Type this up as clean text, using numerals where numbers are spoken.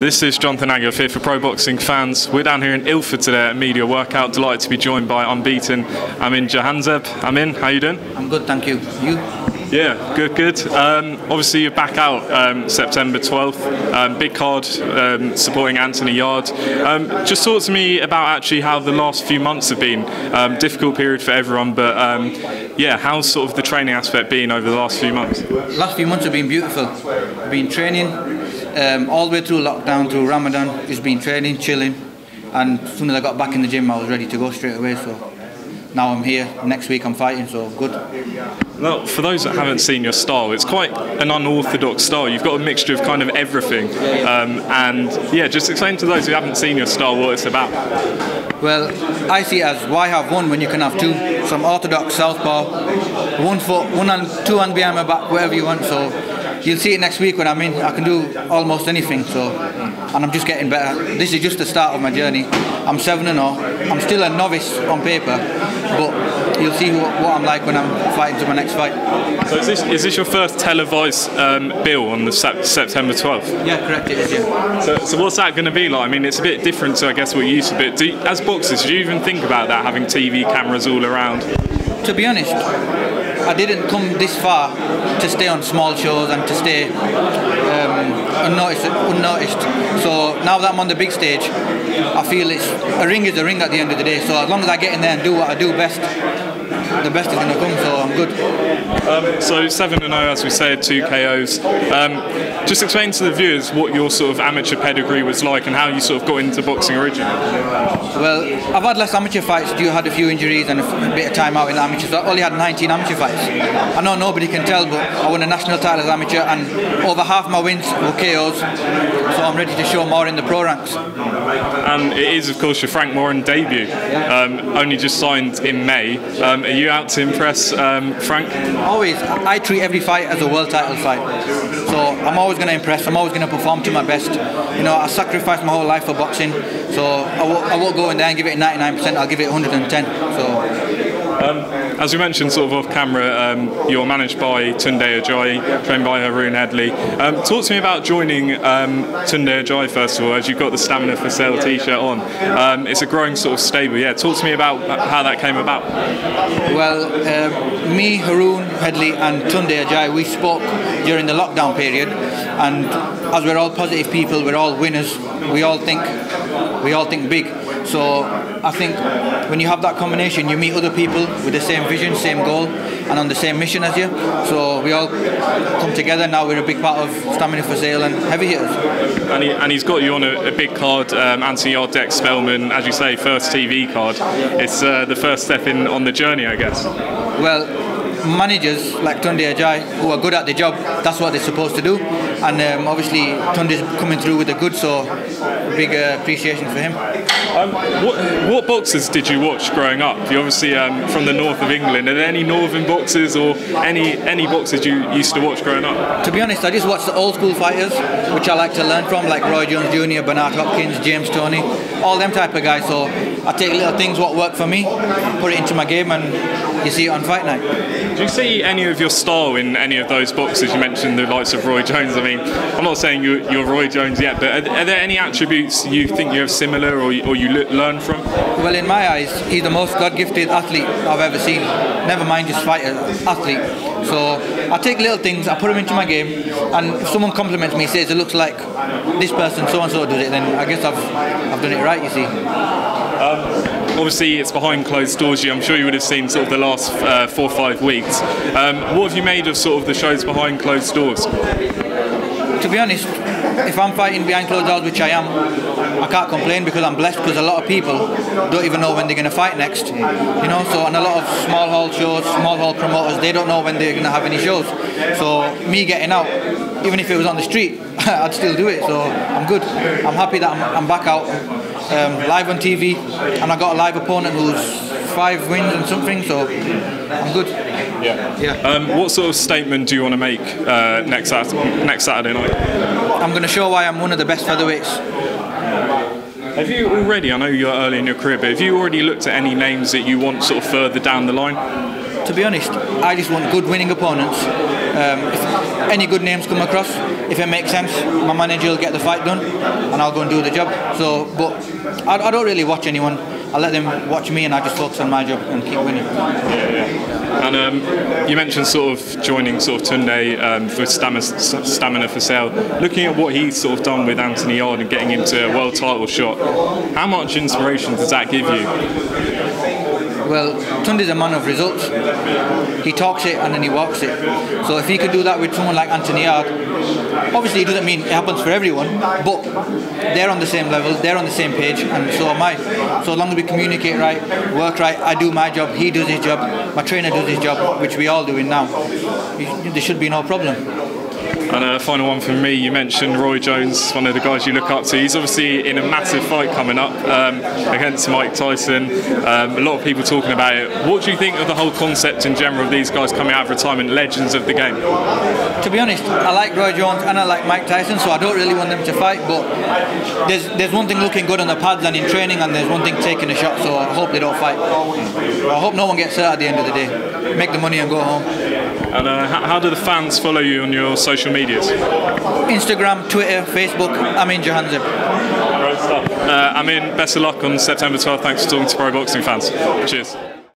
This is Jonathan Aguilar here for Pro Boxing Fans. We're down here in Ilford today at a media workout. Delighted to be joined by unbeaten Amin Jahanzeb. Amin, how you doing? I'm good, thank you. You? Yeah, good. Obviously you're back out September 12th. Big card supporting Anthony Yarde. Just talk to me about actually how the last few months have been. Difficult period for everyone, but yeah, how's sort of the training aspect been over the last few months? Last few months have been beautiful. I've been training all the way through lockdown, through Ramadan. Just been training, chilling, and as soon as I got back in the gym I was ready to go straight away. So now I'm here. Next week I'm fighting, so good. Well, for those that haven't seen your style, it's quite an unorthodox style. You've got a mixture of kind of everything. And yeah, just explain to those who haven't seen your style what it's about. Well, I see it as why have one when you can have two? So I'm orthodox southpaw, 1 foot, 1 and 2 hands behind my back, whatever you want. So you'll see it next week when I'm in. I can do almost anything. So, and I'm just getting better. This is just the start of my journey. I'm 7-0. I'm still a novice on paper, but you'll see what I'm like when I'm fighting to my next fight. So is this your first televised bill on the September 12th? Yeah, correct, it is, yeah. So what's that going to be like? I mean, it's a bit different to, I guess, what you used to be. As boxers, do you even think about that, having TV cameras all around? To be honest, I didn't come this far to stay on small shows and to stay unnoticed. So now that I'm on the big stage, I feel a ring is a ring at the end of the day. So as long as I get in there and do what I do best, the best is going to come, so I'm good. So 7-0, as we said, 2 KOs. Just explain to the viewers what your sort of amateur pedigree was like and how you sort of got into boxing originally. Well, I've had less amateur fights. I had a few injuries and a bit of time out in the amateurs. I only had 19 amateur fights. I know nobody can tell, but I won a national title as amateur and over half my wins were KOs. So I'm ready to show more in the pro ranks. And it is, of course, your Frank Warren debut. Only just signed in May. Are you out to impress Frank? Always. I treat every fight as a world title fight. So I'm always going to impress. I'm always going to perform to my best. You know, I sacrificed my whole life for boxing. So I won't go in there and give it 99%. I'll give it 110. So. As we mentioned sort of off camera, you're managed by Tunde Ajayi, trained by Haroon Headley. Talk to me about joining Tunde Ajayi first of all, as you've got the Stamina for Sale t-shirt on. It's a growing sort of stable. Yeah, talk to me about how that came about. Well, me, Haroon Headley and Tunde Ajayi, we spoke during the lockdown period, and as we're all positive people, we're all winners, we all think big. So I think when you have that combination, you meet other people with the same vision, same goal, and on the same mission as you. So we all come together. Now we're a big part of Stamina for Sale and heavy hitters. And he's got you on a big card, Anthony Yarde, Dex Spellman, as you say, first TV card. It's the first step in on the journey, I guess. Well, managers like Tunde Ajayi, who are good at the job, that's what they're supposed to do. And obviously Tunde's coming through with the good, so big appreciation for him. What boxers did you watch growing up? You're obviously from the north of England. Are there any northern boxers or any boxers you used to watch growing up? To be honest, I just watch the old school fighters, which I like to learn from, like Roy Jones Jr., Bernard Hopkins, James Toney, all them type of guys. So I take little things what work for me, put it into my game, and you see it on fight night. Do you see any of your style in any of those boxers? You mentioned the likes of Roy Jones. I mean, I'm not saying you're Roy Jones yet, but are there any attributes you think you have similar or you learn from? Well, in my eyes, he's the most God-gifted athlete I've ever seen. Never mind just fighter, athlete. So I take little things, I put them into my game, and if someone compliments me, says it looks like this person so-and-so does it, then I guess I've done it right, you see. Obviously, it's behind closed doors. I'm sure you would have seen sort of the last 4 or 5 weeks. What have you made of sort of the shows behind closed doors? To be honest, if I'm fighting behind closed doors, which I am, I can't complain because I'm blessed, because a lot of people don't even know when they're going to fight next. You know, so and a lot of small hall shows, small hall promoters, they don't know when they're going to have any shows. So me getting out, even if it was on the street, I'd still do it. So I'm good. I'm happy that I'm back out, live on TV, and I got a live opponent who's 5 wins and something. So I'm good. Yeah. What sort of statement do you want to make next Saturday night? I'm going to show why I'm one of the best featherweights. Have you already, I know you're early in your career, but have you already looked at any names that you want sort of further down the line? To be honest, I just want good winning opponents. If any good names come across, if it makes sense, my manager will get the fight done, and I'll go and do the job. So, but I don't really watch anyone. I let them watch me, and I just focus on my job and keep winning. And you mentioned sort of joining sort of Toney for Stamina for Sale. Looking at what he's sort of done with Anthony Yarde and getting him to a world title shot, how much inspiration does that give you? Well, Tunde's a man of results. He talks it and then he walks it. So if he could do that with someone like Anthony Yarde, obviously it doesn't mean it happens for everyone, but they're on the same level, they're on the same page, and so am I. So as long as we communicate right, work right, I do my job, he does his job, my trainer does his job, which we all doing now, there should be no problem. And a final one from me, you mentioned Roy Jones, one of the guys you look up to. He's obviously in a massive fight coming up against Mike Tyson. A lot of people talking about it. What do you think of the whole concept in general of these guys coming out of retirement, legends of the game? To be honest, I like Roy Jones and I like Mike Tyson, so I don't really want them to fight, but there's one thing looking good on the pads and in training, and there's one thing taking a shot, so I hope they don't fight. I hope no one gets hurt at the end of the day. Make the money and go home. And how do the fans follow you on your social medias? Instagram, Twitter, Facebook, Amin Jahanzeb. Great stuff. Amin, best of luck on September 12th. Thanks for talking to Pro Boxing fans. Cheers.